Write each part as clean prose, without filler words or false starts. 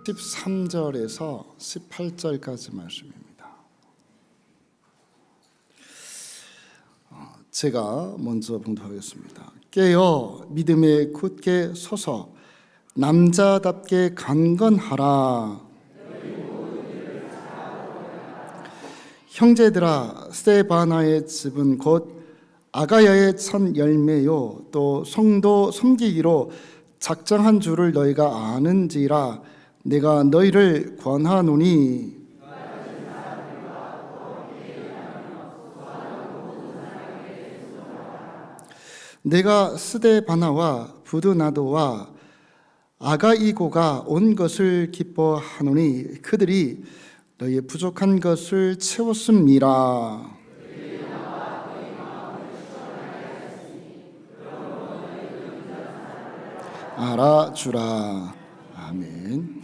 13절에서 18절까지 말씀입니다. 제가 먼저 봉독하겠습니다. 깨어 믿음에 굳게 서서 남자답게 강건하라. 형제들아, 스데바나의 집은 곧 아가야의 첫 열매요 또 성도 섬기기로 작정한 줄을 너희가 아는지라. 내가 너희를 권하노니 내가 스데바나와 부드나도와 아가이고가 온 것을 기뻐하노니 그들이 너희의 부족한 것을 채웠음이라. 알아주라. 아멘.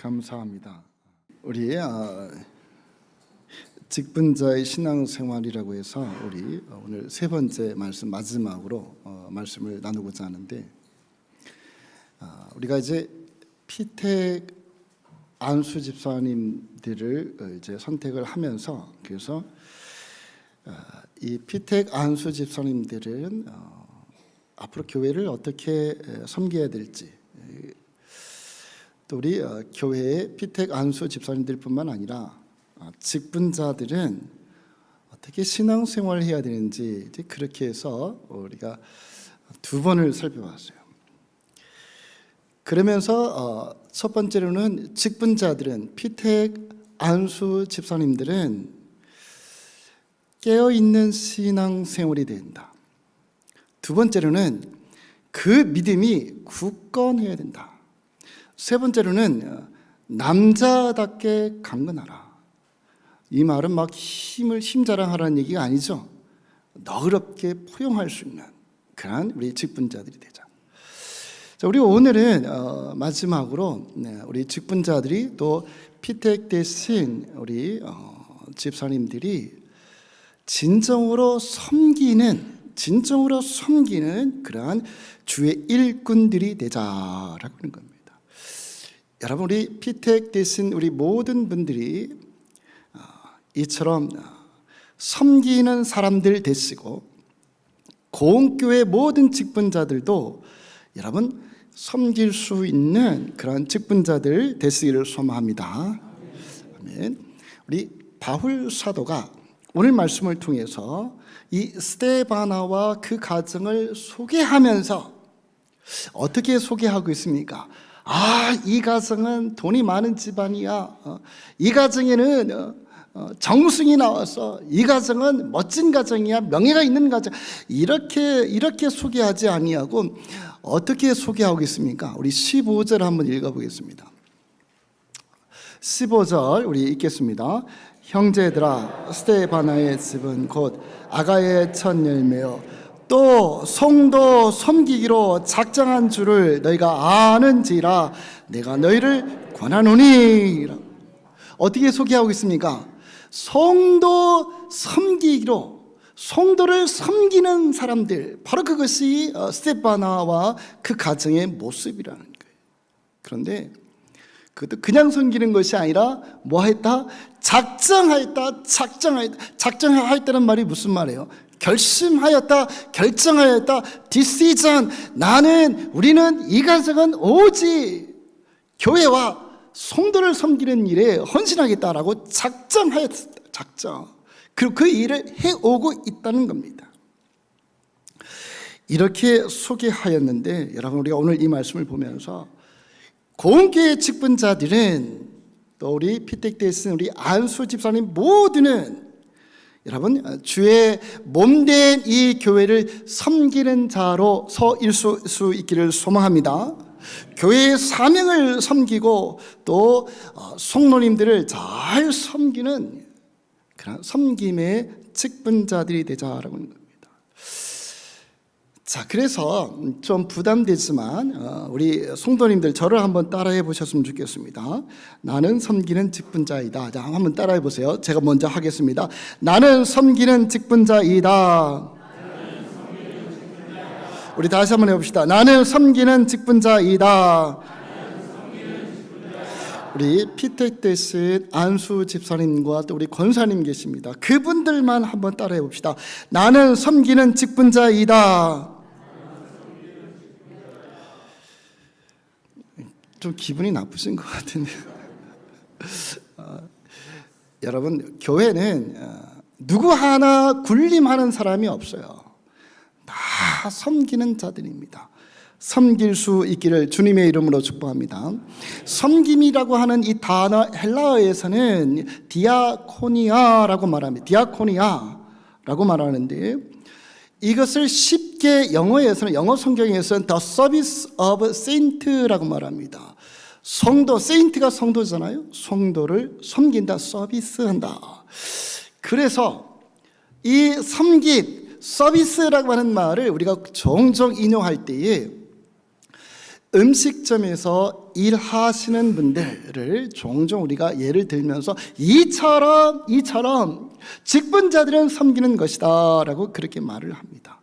감사합니다. 우리 직분자의 신앙생활이라고 해서 우리 오늘 세 번째 말씀 마지막으로 말씀을 나누고자 하는데, 우리가 이제 피택 안수 집사님들을 이제 선택을 하면서, 그래서 이 피택 안수 집사님들은 앞으로 교회를 어떻게 섬겨야 될지, 또 우리 교회의 피택 안수 집사님들뿐만 아니라 직분자들은 어떻게 신앙생활을 해야 되는지, 이제 그렇게 해서 우리가 두 번을 살펴봤어요. 그러면서 첫 번째로는 직분자들은, 피택 안수 집사님들은 깨어있는 신앙생활이 된다. 두 번째로는 그 믿음이 굳건해야 된다. 세 번째로는 남자답게 강건하라. 이 말은 막 힘자랑하라는 얘기가 아니죠. 너그럽게 포용할 수 있는 그런 우리 직분자들이 되자. 자, 우리 오늘은 마지막으로 우리 직분자들이 또 피택되신 우리 집사님들이 진정으로 섬기는 그러한 주의 일꾼들이 되자라고 하는 겁니다. 여러분, 우리 피택되신 우리 모든 분들이 이처럼 섬기는 사람들 되시고, 고은교회 모든 직분자들도 여러분 섬길 수 있는 그런 직분자들 되시기를 소망합니다. 아멘. 우리 바울 사도가 오늘 말씀을 통해서 이 스데바나와 그 가정을 소개하면서 어떻게 소개하고 있습니까? 이 가정은 돈이 많은 집안이야. 이 가정에는 정승이 나와서, 이 가정은 멋진 가정이야, 명예가 있는 가정. 이렇게 소개하지 아니하고 어떻게 소개하고 있습니까? 우리 15절 한번 읽어보겠습니다. 15절 우리 읽겠습니다. 형제들아, 스데바나의 집은 곧 아가의 첫 열매요 또 성도 섬기기로 작정한 줄을 너희가 아는지라 내가 너희를 권하노니. 어떻게 소개하고 있습니까? 성도 섬기기로, 성도를 섬기는 사람들, 바로 그것이 스데바나와 그 가정의 모습이라는 거예요. 그런데 그것도 그냥 섬기는 것이 아니라 뭐 했다? 작정하였다. 작정하였다는 말이 무슨 말이에요? 결심하였다, 결정하였다, decision. 우리는 이 가정은 오직 교회와 성도를 섬기는 일에 헌신하겠다라고 작정하였다. 그리고 그 일을 해오고 있다는 겁니다. 이렇게 소개하였는데, 여러분, 우리가 오늘 이 말씀을 보면서 고은교회 직분자들은, 또 우리 피택되신 우리 안수 집사님 모두는 여러분 주의 몸된 이 교회를 섬기는 자로 서일 수 있기를 소망합니다. 교회의 사명을 섬기고 또 성도님들을 잘 섬기는 그런 섬김의 직분자들이 되자라고 하는 겁니다. 자, 그래서 좀 부담되지만 우리 성도님들 저를 한번 따라해 보셨으면 좋겠습니다. 나는 섬기는 직분자이다. 자, 한번 따라해 보세요. 제가 먼저 하겠습니다. 나는 섬기는 직분자이다. 우리 다시 한번 해봅시다. 나는 섬기는 직분자이다. 우리 피택되신 안수 집사님과 또 우리 권사님 계십니다. 그분들만 한번 따라해 봅시다. 나는 섬기는 직분자이다. 좀 기분이 나쁘신 것 같은데 여러분, 교회는 누구 하나 군림하는 사람이 없어요. 다 섬기는 자들입니다. 섬길 수 있기를 주님의 이름으로 축복합니다. 섬김이라고 하는 이 단어, 헬라어에서는 디아코니아라고 말합니다. 디아코니아라고 말하는데, 이것을 쉽게 영어에서는, 영어 성경에서는 The Service of Saint라고 말합니다. 성도, 세인트가 성도잖아요. 성도를 섬긴다, 서비스한다. 그래서 이 섬김, 서비스라고 하는 말을 우리가 종종 인용할 때에 음식점에서 일하시는 분들을 종종 우리가 예를 들면서 이처럼 직분자들은 섬기는 것이다 라고 그렇게 말을 합니다.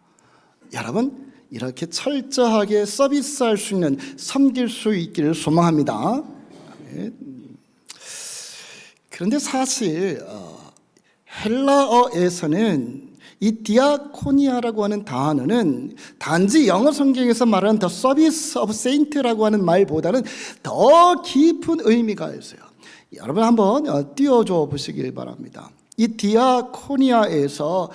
여러분, 이렇게 철저하게 서비스할 수 있는, 섬길 수 있기를 소망합니다. 그런데 사실 헬라어에서는 이 디아코니아라고 하는 단어는 단지 영어 성경에서 말하는 The Service of Saint라고 하는 말보다는 더 깊은 의미가 있어요. 여러분 한번 띄워줘 보시길 바랍니다. 이 디아코니아에서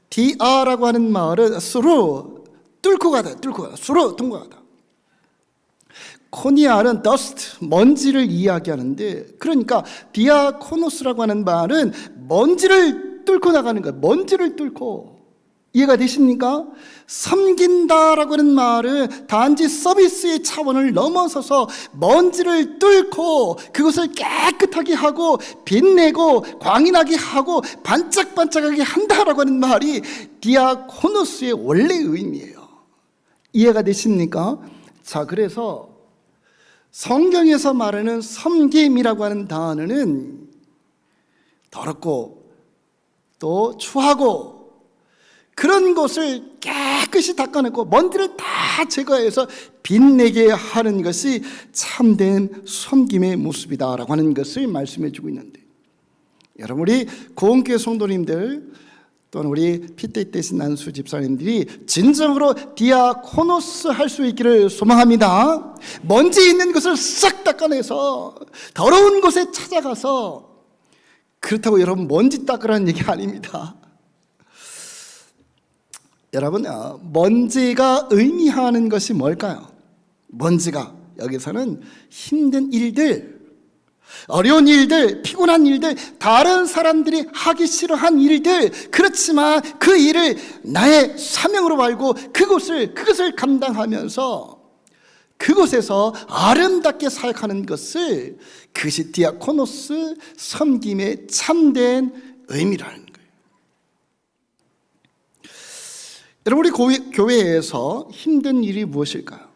디아라고 하는 말은 through, 뚫고 가다, through, 통과하다. 코니아는 dust, 먼지를 이야기하는데, 그러니까 디아코노스라고 하는 말은 먼지를 뚫고 나가는 거예요. 먼지를 뚫고. 이해가 되십니까? 섬긴다라고 하는 말은 단지 서비스의 차원을 넘어서서 먼지를 뚫고 그것을 깨끗하게 하고 빛내고 광인하게 하고 반짝반짝하게 한다라고 하는 말이 디아코노스의 원래 의미예요. 이해가 되십니까? 자, 그래서 성경에서 말하는 섬김이라고 하는 단어는 더럽고 또 추하고 그런 것을 깨끗이 닦아내고 먼지를 다 제거해서 빛내게 하는 것이 참된 섬김의 모습이다라고 하는 것을 말씀해 주고 있는데, 여러분 우리 고은교회 성도님들 또는 우리 피떼 대신 난수 집사님들이 진정으로 디아코노스 할 수 있기를 소망합니다. 먼지 있는 것을 싹 닦아내서 더러운 곳에 찾아가서, 그렇다고 여러분 먼지 닦으라는 얘기 아닙니다. 여러분, 먼지가 의미하는 것이 뭘까요? 먼지가 여기서는 힘든 일들, 어려운 일들, 피곤한 일들, 다른 사람들이 하기 싫어한 일들, 그렇지만 그 일을 나의 사명으로 알고 그것을 감당하면서 그곳에서 아름답게 사역하는 것을, 그것이 디아코노스 섬김의 참된 의미라는 거예요. 여러분 우리 교회에서 힘든 일이 무엇일까요?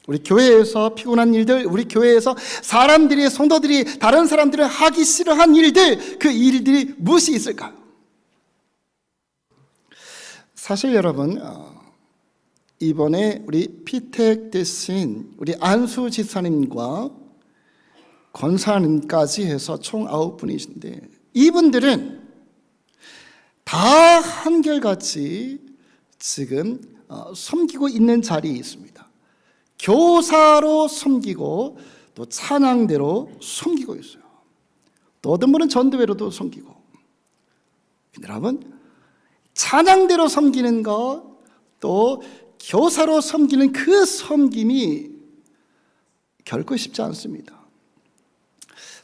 우리 교회에서 피곤한 일들, 우리 교회에서 사람들이, 성도들이, 다른 사람들을 하기 싫어한 일들, 그 일들이 무엇이 있을까요? 사실 여러분, 이번에 우리 피택 대신 우리 안수 지사님과 권사님까지 해서 총 9분이신데, 이분들은 다 한결같이 지금 섬기고 있는 자리에 있습니다. 교사로 섬기고 또 찬양대로 섬기고 있어요. 또 어떤 분은 전도회로도 섬기고. 근데 여러분, 찬양대로 섬기는 것, 또 교사로 섬기는 그 섬김이 결코 쉽지 않습니다.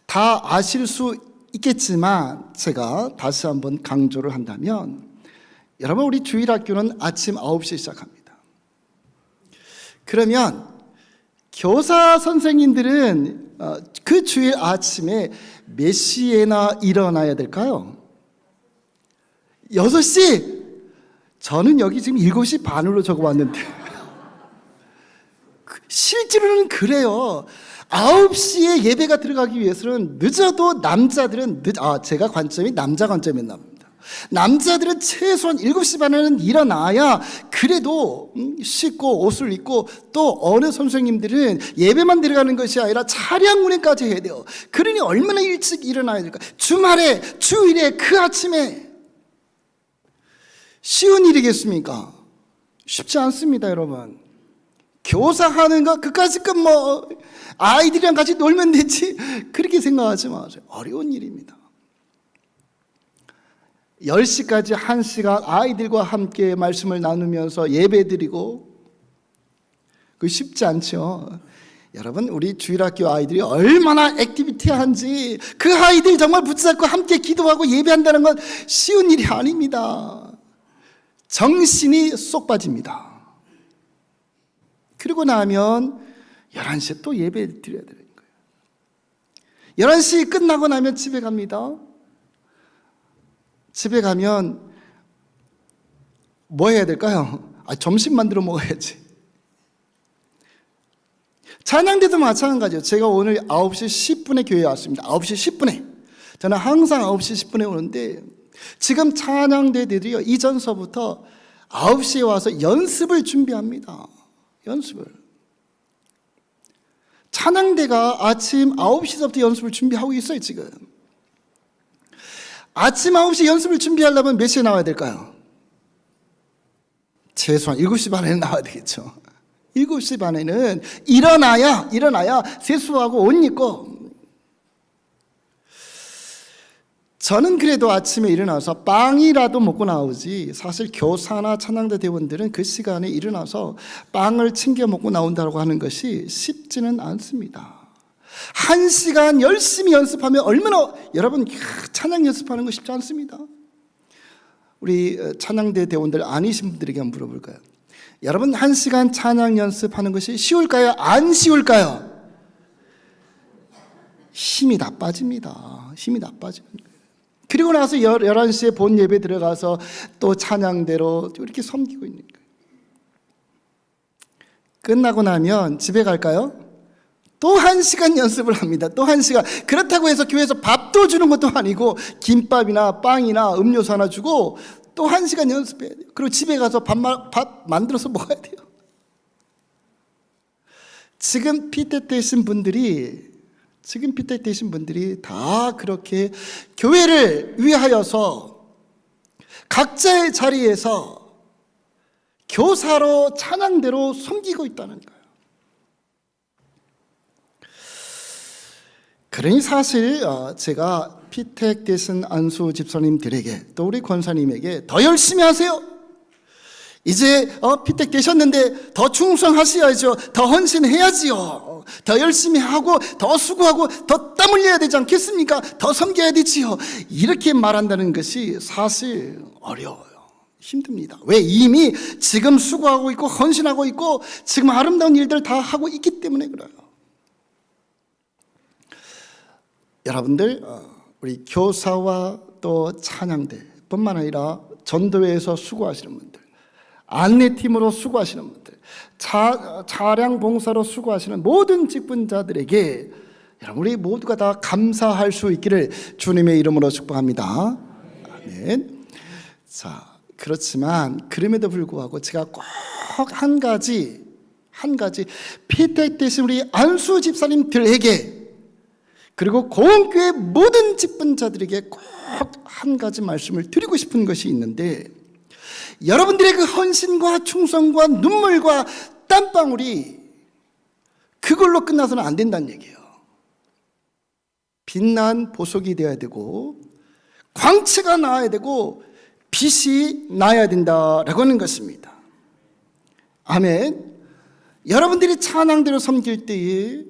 다 아실 수 있겠지만 제가 다시 한번 강조를 한다면, 여러분 우리 주일학교는 아침 9시에 시작합니다. 그러면 교사 선생님들은 그 주일 아침에 몇 시에나 일어나야 될까요? 6시? 저는 여기 지금 7시 반으로 적어왔는데 실제로는 그래요. 9시에 예배가 들어가기 위해서는 늦어도 남자들은 제가 관점이 남자 관점이었나 봅니다. 남자들은 최소한 7시 반에는 일어나야 그래도 씻고 옷을 입고, 또 어느 선생님들은 예배만 들어가는 것이 아니라 차량 운행까지 해야 돼요. 그러니 얼마나 일찍 일어나야 될까? 주말에, 주일에, 그 아침에. 쉬운 일이겠습니까? 쉽지 않습니다, 여러분. 교사하는 거 그까짓 건 아이들이랑 같이 놀면 되지, 그렇게 생각하지 마세요. 어려운 일입니다. 10시까지 1시간 아이들과 함께 말씀을 나누면서 예배드리고, 그거 쉽지 않죠. 여러분 우리 주일학교 아이들이 얼마나 액티비티한지, 그 아이들 정말 붙잡고 함께 기도하고 예배한다는 건 쉬운 일이 아닙니다. 정신이 쏙 빠집니다. 그리고 나면 11시에 또 예배 드려야 되는 거예요. 11시 끝나고 나면 집에 갑니다. 집에 가면 뭐 해야 될까요? 점심 만들어 먹어야지. 찬양대도 마찬가지예요. 제가 오늘 9시 10분에 교회에 왔습니다. 9시 10분에. 저는 항상 9시 10분에 오는데 지금 찬양대들이요, 이전서부터 9시에 와서 연습을 준비합니다. 연습을. 찬양대가 아침 9시서부터 연습을 준비하고 있어요, 지금. 아침 9시 연습을 준비하려면 몇 시에 나와야 될까요? 최소한 7시 반에는 나와야 되겠죠. 7시 반에는 일어나야 세수하고 옷 입고. 저는 그래도 아침에 일어나서 빵이라도 먹고 나오지, 사실 교사나 찬양대 대원들은 그 시간에 일어나서 빵을 챙겨 먹고 나온다고 하는 것이 쉽지는 않습니다. 1시간 열심히 연습하면 얼마나, 여러분 찬양 연습하는 거 쉽지 않습니다. 우리 찬양대 대원들 아니신 분들에게 한번 물어볼까요? 여러분 1시간 찬양 연습하는 것이 쉬울까요? 안 쉬울까요? 힘이 다 빠집니다. 힘이 다 빠지는 거예요. 그리고 나서 11시에 본 예배 들어가서 또 찬양대로 이렇게 섬기고 있는 거예요. 끝나고 나면 집에 갈까요? 또 1시간 연습을 합니다. 또 1시간. 그렇다고 해서 교회에서 밥도 주는 것도 아니고 김밥이나 빵이나 음료수 하나 주고 또 1시간 연습해야 돼요. 그리고 집에 가서 밥 만들어서 먹어야 돼요. 지금 피택 되신 분들이 다 그렇게 교회를 위하여서 각자의 자리에서 교사로 찬양대로 섬기고 있다는 거예요. 그러니 사실 제가 피택 되신 안수 집사님들에게 또 우리 권사님에게 더 열심히 하세요. 이제 피택 되셨는데 더 충성하셔야죠. 더 헌신해야지요. 더 열심히 하고 더 수고하고 더 땀 흘려야 되지 않겠습니까? 더 섬겨야 되지요. 이렇게 말한다는 것이 사실 어려워요. 힘듭니다. 왜? 이미 지금 수고하고 있고 헌신하고 있고 지금 아름다운 일들 다 하고 있기 때문에 그래요. 여러분들, 우리 교사와 또 찬양대 뿐만 아니라 전도회에서 수고하시는 분들, 안내팀으로 수고하시는 분들, 차량 봉사로 수고하시는 모든 직분자들에게 여러분 우리 모두가 다 감사할 수 있기를 주님의 이름으로 축복합니다. 아멘. 자, 그렇지만 그럼에도 불구하고 제가 꼭 한 가지 피택 되신 우리 안수 집사님들에게 그리고 고은교회 모든 직분자들에게 꼭 한 가지 말씀을 드리고 싶은 것이 있는데, 여러분들의 그 헌신과 충성과 눈물과 땀방울이 그걸로 끝나서는 안 된다는 얘기예요. 빛난 보석이 되어야 되고 광채가 나야 되고 빛이 나야 된다라고 하는 것입니다. 아멘. 여러분들이 찬양대로 섬길 때에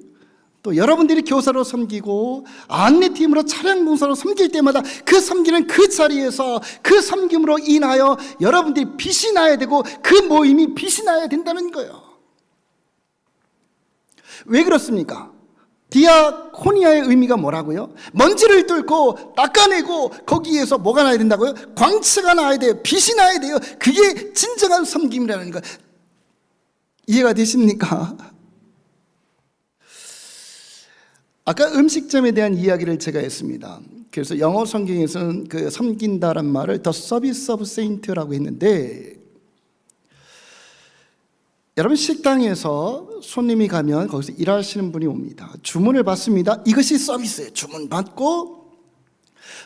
또 여러분들이 교사로 섬기고 안내팀으로 차량 봉사로 섬길 때마다 그 섬기는 그 자리에서 그 섬김으로 인하여 여러분들이 빛이 나야 되고 그 모임이 빛이 나야 된다는 거예요. 왜 그렇습니까? 디아코니아의 의미가 뭐라고요? 먼지를 뚫고 닦아내고 거기에서 뭐가 나야 된다고요? 광채가 나야 돼요. 빛이 나야 돼요. 그게 진정한 섬김이라는 거예요. 이해가 되십니까? 아까 음식점에 대한 이야기를 제가 했습니다. 그래서 영어 성경에서는 그 섬긴다란 말을 The Service of Saint라고 했는데, 여러분 식당에서 손님이 가면 거기서 일하시는 분이 옵니다. 주문을 받습니다. 이것이 서비스예요. 주문 받고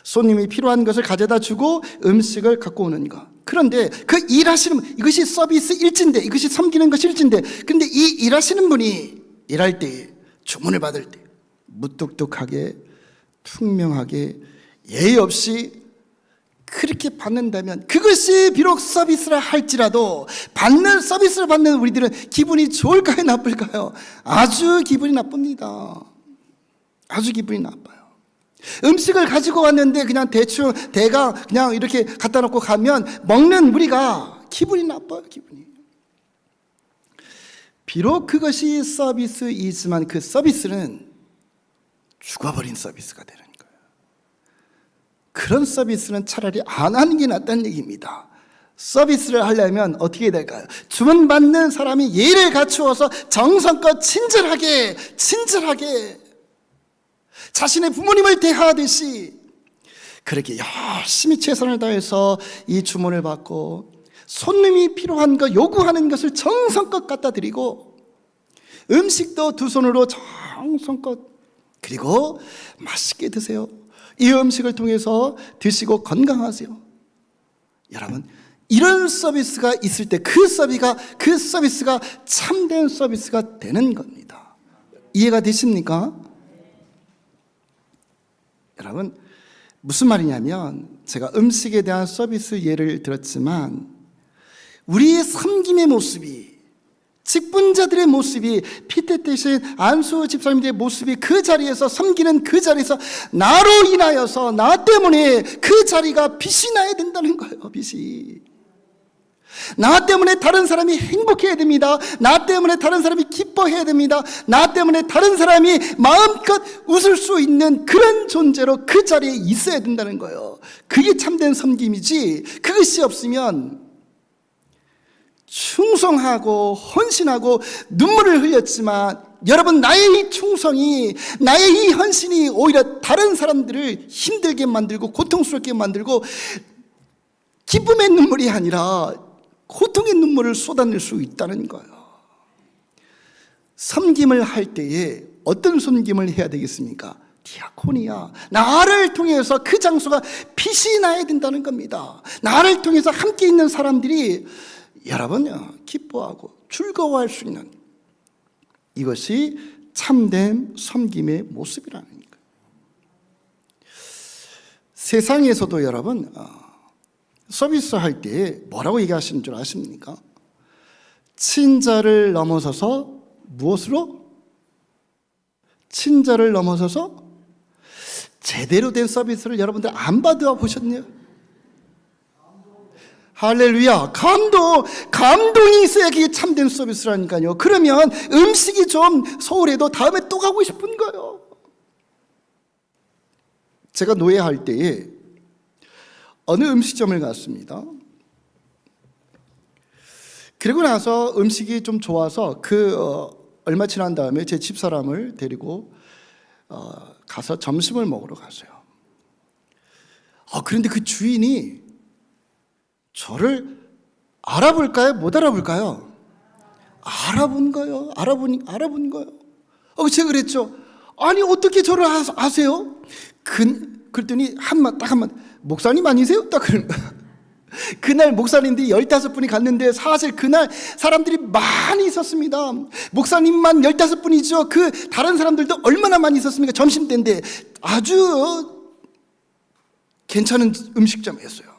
손님이 필요한 것을 가져다 주고 음식을 갖고 오는 것. 그런데 그 일하시는 분, 이것이 서비스 일진데, 이것이 섬기는 것이 일진데, 그런데 이 일하시는 분이 일할 때, 주문을 받을 때 무뚝뚝하게 투명하게 예의 없이 그렇게 받는다면 그것이 비록 서비스라 할지라도 서비스를 받는 우리들은 기분이 좋을까요? 나쁠까요? 아주 기분이 나쁩니다. 아주 기분이 나빠요. 음식을 가지고 왔는데 그냥 대충 대강 그냥 이렇게 갖다 놓고 가면 먹는 우리가 기분이 나빠요. 기분이. 비록 그것이 서비스이지만 그 서비스는 죽어버린 서비스가 되는 거예요. 그런 서비스는 차라리 안 하는 게 낫다는 얘기입니다. 서비스를 하려면 어떻게 될까요? 주문받는 사람이 예를 갖추어서 정성껏 친절하게 자신의 부모님을 대하듯이 그렇게 열심히 최선을 다해서 이 주문을 받고 손님이 필요한 것, 요구하는 것을 정성껏 갖다 드리고 음식도 두 손으로 정성껏, 그리고 맛있게 드세요. 이 음식을 통해서 드시고 건강하세요. 여러분, 이런 서비스가 있을 때 그 서비스가 참된 서비스가 되는 겁니다. 이해가 되십니까? 여러분, 무슨 말이냐면 제가 음식에 대한 서비스 예를 들었지만 우리의 섬김의 모습이, 직분자들의 모습이, 피테 대신 안수 집사님들의 모습이 그 자리에서 섬기는 그 자리에서 나로 인하여서, 나 때문에 그 자리가 빛이 나야 된다는 거예요. 빛이. 나 때문에 다른 사람이 행복해야 됩니다. 나 때문에 다른 사람이 기뻐해야 됩니다. 나 때문에 다른 사람이 마음껏 웃을 수 있는 그런 존재로 그 자리에 있어야 된다는 거예요. 그게 참된 섬김이지, 그것이 없으면 충성하고 헌신하고 눈물을 흘렸지만 여러분, 나의 이 충성이, 나의 이 헌신이 오히려 다른 사람들을 힘들게 만들고 고통스럽게 만들고 기쁨의 눈물이 아니라 고통의 눈물을 쏟아낼 수 있다는 거예요. 섬김을 할 때에 어떤 섬김을 해야 되겠습니까? 디아코니아, 나를 통해서 그 장소가 빛이 나야 된다는 겁니다. 나를 통해서 함께 있는 사람들이 여러분 기뻐하고 즐거워할 수 있는, 이것이 참된 섬김의 모습이라는 거예요. 세상에서도 여러분 서비스 할 때 뭐라고 얘기하시는 줄 아십니까? 친절을 넘어서서 무엇으로? 친절을 넘어서서 제대로 된 서비스를 여러분들 안 받아 보셨네요. 할렐루야. 감동이 있어야 그게 참된 서비스라니까요. 그러면 음식이 좀 소홀해도 다음에 또 가고 싶은 거예요. 제가 노예할 때에 어느 음식점을 갔습니다. 그리고 나서 음식이 좀 좋아서 얼마 지난 다음에 제 집사람을 데리고 가서 점심을 먹으러 갔어요. 그런데 그 주인이 저를 알아볼까요? 못 알아볼까요? 알아본 거예요. 알아본 거예요. 제가 그랬죠. 아니, 어떻게 저를 아세요? 그랬더니 딱 한 번, 목사님 아니세요? 딱 그런 거예요. 그날 목사님들이 15분이 갔는데 사실 그날 사람들이 많이 있었습니다. 목사님만 15분이죠. 그 다른 사람들도 얼마나 많이 있었습니까? 점심때인데 아주 괜찮은 음식점이었어요.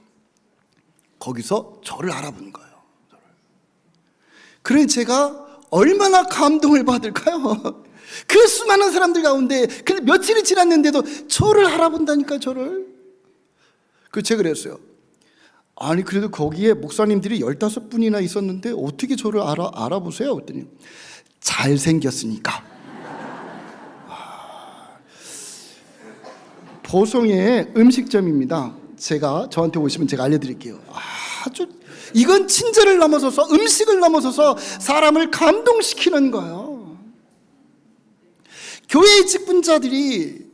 거기서 저를 알아본 거예요. 그래서 제가 얼마나 감동을 받을까요? 그 수많은 사람들 가운데 근데 며칠이 지났는데도 저를 알아본다니까, 저를. 제가 그랬어요. 아니, 그래도 거기에 목사님들이 15분이나 있었는데 어떻게 저를 알아보세요? 그랬더니 잘생겼으니까. 보성의 음식점입니다. 저한테 오시면 제가 알려드릴게요. 이건 친절을 넘어서서, 음식을 넘어서서 사람을 감동시키는 거예요. 교회의 직분자들이,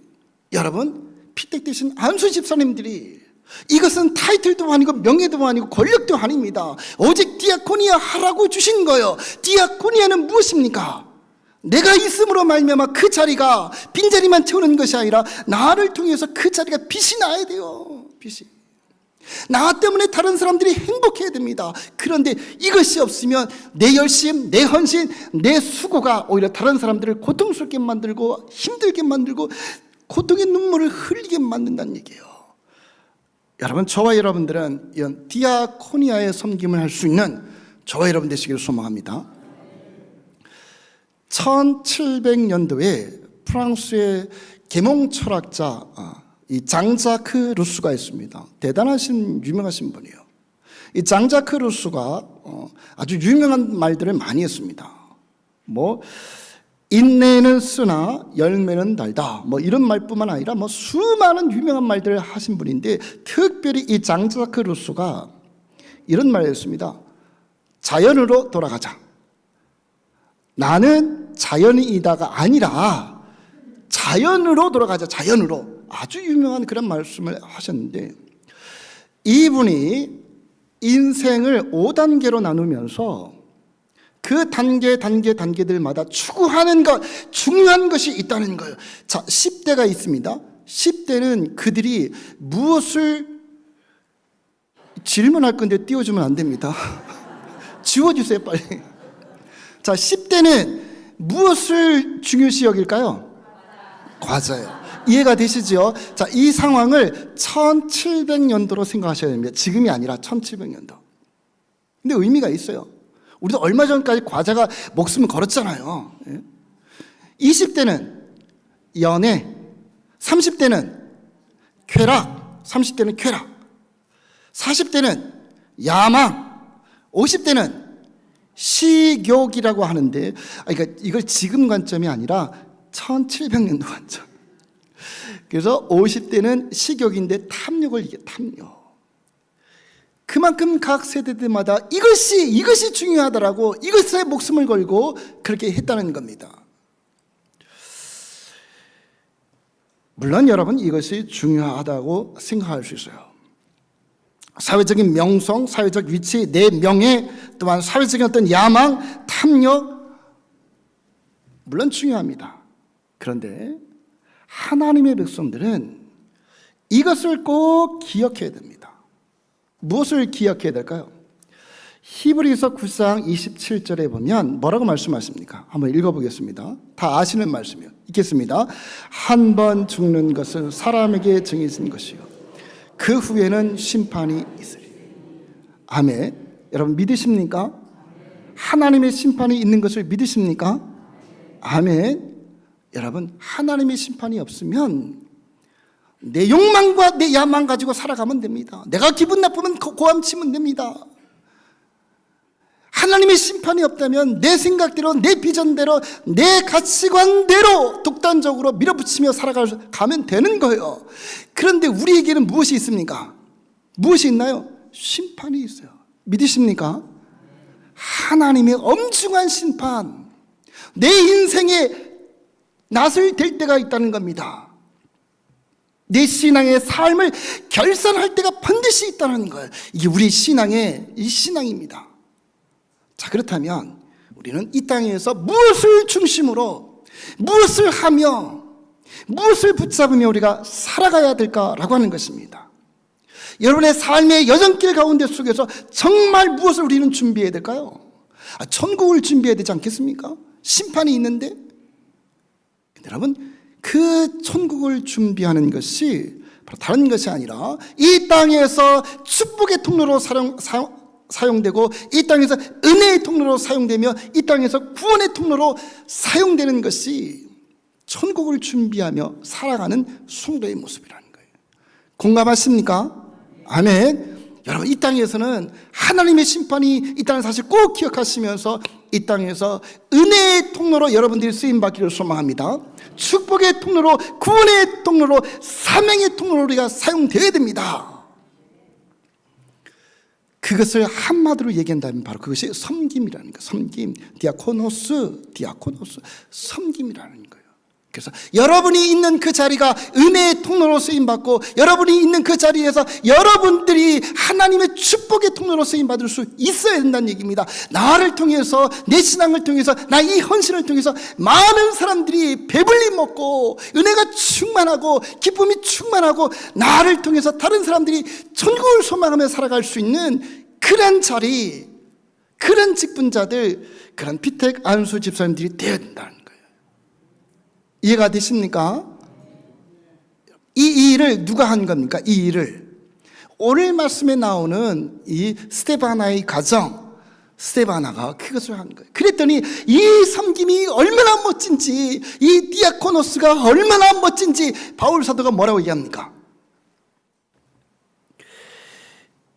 여러분, 피택 대신 안수 집사님들이, 이것은 타이틀도 아니고 명예도 아니고 권력도 아닙니다. 오직 디아코니아 하라고 주신 거예요. 디아코니아는 무엇입니까? 내가 있음으로 말미암아 그 자리가 빈자리만 채우는 것이 아니라 나를 통해서 그 자리가 빛이 나야 돼요. 빛이. 나 때문에 다른 사람들이 행복해야 됩니다. 그런데 이것이 없으면 내 열심, 내 헌신, 내 수고가 오히려 다른 사람들을 고통스럽게 만들고 힘들게 만들고 고통의 눈물을 흘리게 만든다는 얘기예요. 여러분, 저와 여러분들은 이런 디아코니아의 섬김을 할 수 있는 저와 여러분 되시기를 소망합니다. 1700년도에 프랑스의 계몽 철학자 이 장자크 루소가 있습니다. 대단하신 유명하신 분이에요. 이 장자크 루소가 아주 유명한 말들을 많이 했습니다. 인내는 쓰나 열매는 달다, 이런 말뿐만 아니라 수많은 유명한 말들을 하신 분인데, 특별히 이 장자크 루소가 이런 말을 했습니다. 자연으로 돌아가자. 나는 자연이다가 아니라 자연으로 돌아가자. 자연으로. 아주 유명한 그런 말씀을 하셨는데, 이분이 인생을 5단계로 나누면서 그 단계들마다 추구하는 것, 중요한 것이 있다는 거예요. 자, 10대가 있습니다. 10대는 그들이 무엇을 질문할 건데 띄워주면 안 됩니다. 지워주세요, 빨리. 자, 10대는 무엇을 중요시 여길까요? 과자예요. 이해가 되시죠? 자, 이 상황을 1700년도로 생각하셔야 됩니다. 지금이 아니라 1700년도. 근데 의미가 있어요. 우리도 얼마 전까지 과자가 목숨을 걸었잖아요. 20대는 연애, 30대는 쾌락, 30대는 쾌락, 40대는 야망, 50대는 식욕이라고 하는데, 그러니까 이걸 지금 관점이 아니라 1700년도 관점. 그래서 50대는 식욕인데 탐욕을 이겨, 탐욕. 그만큼 각 세대들마다 이것이 중요하다라고 이것에 목숨을 걸고 그렇게 했다는 겁니다. 물론 여러분, 이것이 중요하다고 생각할 수 있어요. 사회적인 명성, 사회적 위치, 내 명예, 또한 사회적인 어떤 야망, 탐욕, 물론 중요합니다. 그런데 하나님의 백성들은 이것을 꼭 기억해야 됩니다. 무엇을 기억해야 될까요? 히브리서 9장 27절에 보면 뭐라고 말씀하십니까? 한번 읽어보겠습니다. 다 아시는 말씀이요. 읽겠습니다. 한 번 죽는 것은 사람에게 정해진 것이요, 그 후에는 심판이 있으리. 아멘. 여러분 믿으십니까? 하나님의 심판이 있는 것을 믿으십니까? 아멘. 여러분, 하나님의 심판이 없으면 내 욕망과 내 야망 가지고 살아가면 됩니다. 내가 기분 나쁘면 고함치면 됩니다. 하나님의 심판이 없다면 내 생각대로, 내 비전대로, 내 가치관대로 독단적으로 밀어붙이며 살아가면 되는 거예요. 그런데 우리에게는 무엇이 있습니까? 무엇이 있나요? 심판이 있어요. 믿으십니까? 하나님의 엄중한 심판, 내 인생에 낯을 댈 때가 있다는 겁니다. 내 신앙의 삶을 결산할 때가 반드시 있다는 거예요. 이게 우리 신앙의 신앙입니다. 자, 그렇다면 우리는 이 땅에서 무엇을 중심으로, 무엇을 하며, 무엇을 붙잡으며 우리가 살아가야 될까라고 하는 것입니다. 여러분의 삶의 여정길 가운데 속에서 정말 무엇을 우리는 준비해야 될까요? 천국을 준비해야 되지 않겠습니까? 심판이 있는데. 여러분, 그 천국을 준비하는 것이 바로 다른 것이 아니라 이 땅에서 축복의 통로로 사용되고, 이 땅에서 은혜의 통로로 사용되며, 이 땅에서 구원의 통로로 사용되는 것이 천국을 준비하며 살아가는 성도의 모습이라는 거예요. 공감하십니까? 아멘. 여러분, 이 땅에서는 하나님의 심판이 있다는 사실 꼭 기억하시면서 이 땅에서 은혜의 통로로 여러분들이 쓰임받기를 소망합니다. 축복의 통로로, 구원의 통로로, 사명의 통로로 우리가 사용되어야 됩니다. 그것을 한마디로 얘기한다면 바로 그것이 섬김이라는 거예요. 섬김, 디아코노스, 섬김이라는 거예요. 그래서 여러분이 있는 그 자리가 은혜의 통로로 쓰임받고, 여러분이 있는 그 자리에서 여러분들이 하나님의 축복의 통로로 쓰임받을 수 있어야 된다는 얘기입니다. 나를 통해서, 내 신앙을 통해서, 나의 헌신을 통해서 많은 사람들이 배불리 먹고 은혜가 충만하고 기쁨이 충만하고, 나를 통해서 다른 사람들이 천국을 소망하며 살아갈 수 있는 그런 자리, 그런 직분자들, 그런 피택 안수 집사님들이 되어야 된다는 거예요. 이해가 되십니까? 이 일을 누가 한 겁니까? 이 일을 오늘 말씀에 나오는 이 스데바나의 가정, 스데바나가 그것을 한 거예요. 그랬더니 이 섬김이 얼마나 멋진지, 이 디아코노스가 얼마나 멋진지 바울 사도가 뭐라고 얘기합니까?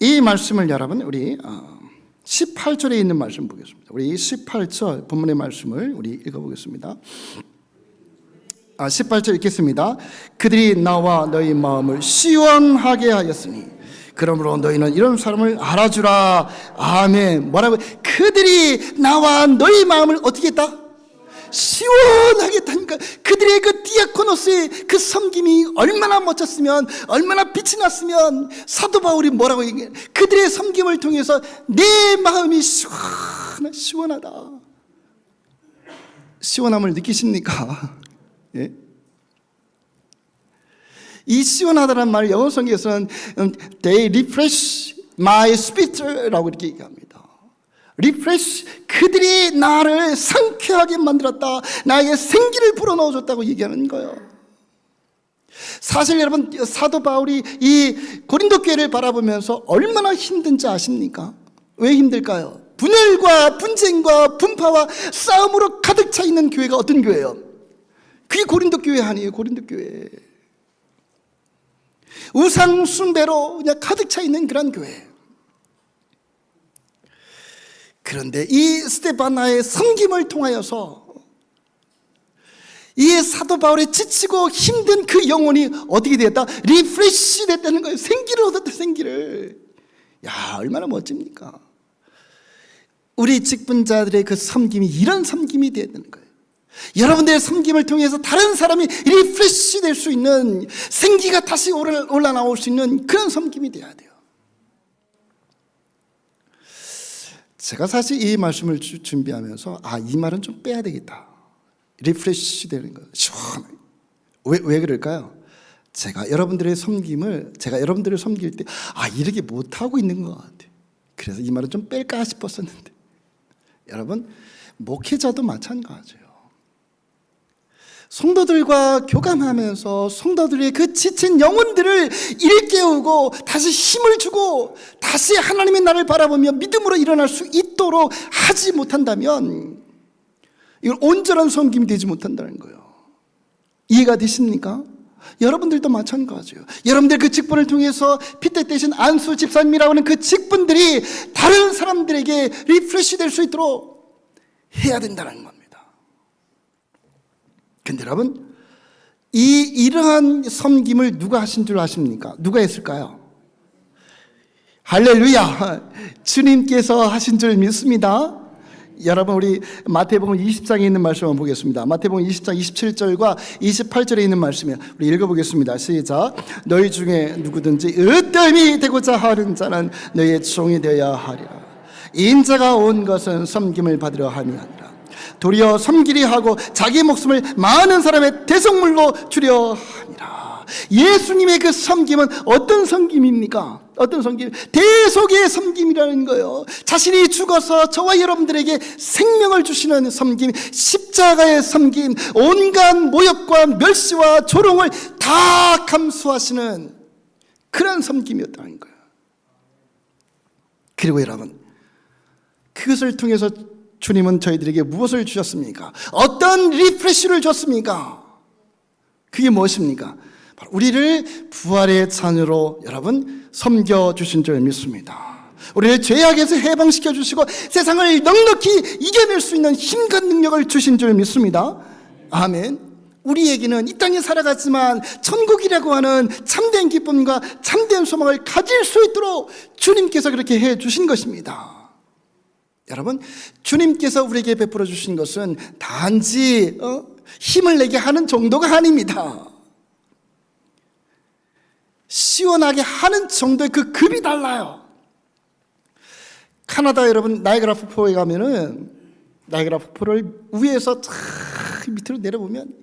이 말씀을 여러분, 우리 18절에 있는 말씀 보겠습니다. 우리 18절 본문의 말씀을 우리 읽어보겠습니다. 18절 읽겠습니다. 그들이 나와 너희 마음을 시원하게 하였으니 그러므로 너희는 이런 사람을 알아주라. 아멘. 뭐라고? 그들이 나와 너희 마음을 어떻게 했다? 시원하게 했다니까. 그들의 그 디아코노스의 그 섬김이 얼마나 멋졌으면, 얼마나 빛이 났으면 사도 바울이 뭐라고 얘기해? 그들의 섬김을 통해서 내 마음이 시원하다. 시원함을 느끼십니까? 예? 이 시원하다는 말을 영어 성경에서는 They refresh my spirit라고 이렇게 얘기합니다. refresh, 그들이 나를 상쾌하게 만들었다. 나에게 생기를 불어넣어줬다고 얘기하는 거예요. 사실 여러분, 사도 바울이 이 고린도 교회를 바라보면서 얼마나 힘든지 아십니까? 왜 힘들까요? 분열과 분쟁과 분파와 싸움으로 가득 차 있는 교회가 어떤 교회예요? 그게 고린도 교회 아니에요. 고린도 교회. 우상 숭배로 그냥 가득 차 있는 그런 교회. 그런데 이 스데바나의 섬김을 통하여서 이 사도 바울의 지치고 힘든 그 영혼이 어떻게 되었다? 리프레시 됐다는 거예요. 생기를 얻었다. 생기를. 야, 얼마나 멋집니까? 우리 직분자들의 그 섬김이 이런 섬김이 되어야 되는 거예요. 여러분들의 섬김을 통해서 다른 사람이 리프레시 될 수 있는, 생기가 다시 올라나올 수 있는 그런 섬김이 되어야 돼요. 제가 사실 이 말씀을 준비하면서 이 말은 좀 빼야 되겠다. 리프레시 되는 거. 시원하게. 왜 그럴까요? 제가 여러분들을 섬길 때 이렇게 못하고 있는 것 같아요. 그래서 이 말은 좀 뺄까 싶었었는데, 여러분, 목회자도 마찬가지예요. 성도들과 교감하면서 성도들의 그 지친 영혼들을 일깨우고 다시 힘을 주고 다시 하나님의 나를 바라보며 믿음으로 일어날 수 있도록 하지 못한다면 이건 온전한 섬김이 되지 못한다는 거예요. 이해가 되십니까? 여러분들도 마찬가지예요. 여러분들 그 직분을 통해서 피택 대신 안수 집사님이라고 하는 그 직분들이 다른 사람들에게 리프레시 될 수 있도록 해야 된다는 겁니다. 근데 여러분, 이러한 섬김을 누가 하신 줄 아십니까? 누가 했을까요? 할렐루야! 주님께서 하신 줄 믿습니다. 여러분, 우리 마태복음 20장에 있는 말씀 한번 보겠습니다. 마태복음 20장 27절과 28절에 있는 말씀이에요. 우리 읽어보겠습니다. 시작. 너희 중에 누구든지 으뜸이 되고자 하는 자는 너희의 종이 되어야 하리라. 인자가 온 것은 섬김을 받으려 함이 아니라 도리어 섬기려 하고 자기 목숨을 많은 사람의 대속물로 주려 함이라. 예수님의 그 섬김은 어떤 섬김입니까? 어떤 섬김? 대속의 섬김이라는 거예요. 자신이 죽어서 저와 여러분들에게 생명을 주시는 섬김, 십자가의 섬김, 온갖 모욕과 멸시와 조롱을 다 감수하시는 그런 섬김이었다는 거예요. 그리고 여러분, 그것을 통해서 주님은 저희들에게 무엇을 주셨습니까? 어떤 리프레시를 줬습니까? 그게 무엇입니까? 바로 우리를 부활의 자녀로 여러분 섬겨주신 줄 믿습니다. 우리를 죄악에서 해방시켜 주시고 세상을 넉넉히 이겨낼 수 있는 힘과 능력을 주신 줄 믿습니다. 아멘. 우리에게는 이 땅에 살아갔지만 천국이라고 하는 참된 기쁨과 참된 소망을 가질 수 있도록 주님께서 그렇게 해 주신 것입니다. 여러분, 주님께서 우리에게 베풀어 주신 것은 단지 힘을 내게 하는 정도가 아닙니다. 시원하게 하는 정도의 그 급이 달라요. 카나다 여러분, 나이아가라 폭포에 가면은 나이아가라 폭포를 위에서 밑으로 내려보면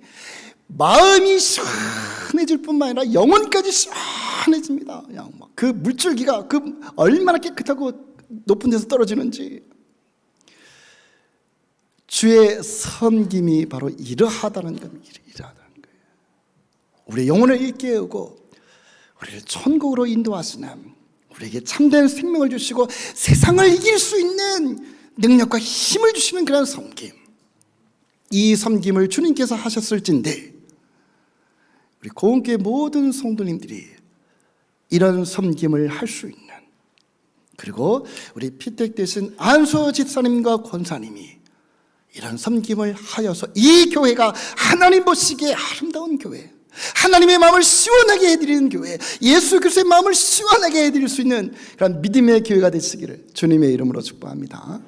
마음이 시원해질 뿐만 아니라 영혼까지 시원해집니다. 그냥 그 물줄기가 얼마나 깨끗하고 높은 데서 떨어지는지. 주의 섬김이 바로 이러하다는 겁니다. 이러하다는 거예요. 우리의 영혼을 일깨우고 우리를 천국으로 인도하시는, 우리에게 참된 생명을 주시고 세상을 이길 수 있는 능력과 힘을 주시는 그런 섬김. 이 섬김을 주님께서 하셨을진데 우리 고은교회 모든 성도님들이 이런 섬김을 할 수 있는, 그리고 우리 피택 대신 안수 집사님과 권사님이 이런 섬김을 하여서 이 교회가 하나님 보시기에 아름다운 교회, 하나님의 마음을 시원하게 해드리는 교회, 예수 그리스도의 마음을 시원하게 해드릴 수 있는 그런 믿음의 교회가 되시기를 주님의 이름으로 축복합니다.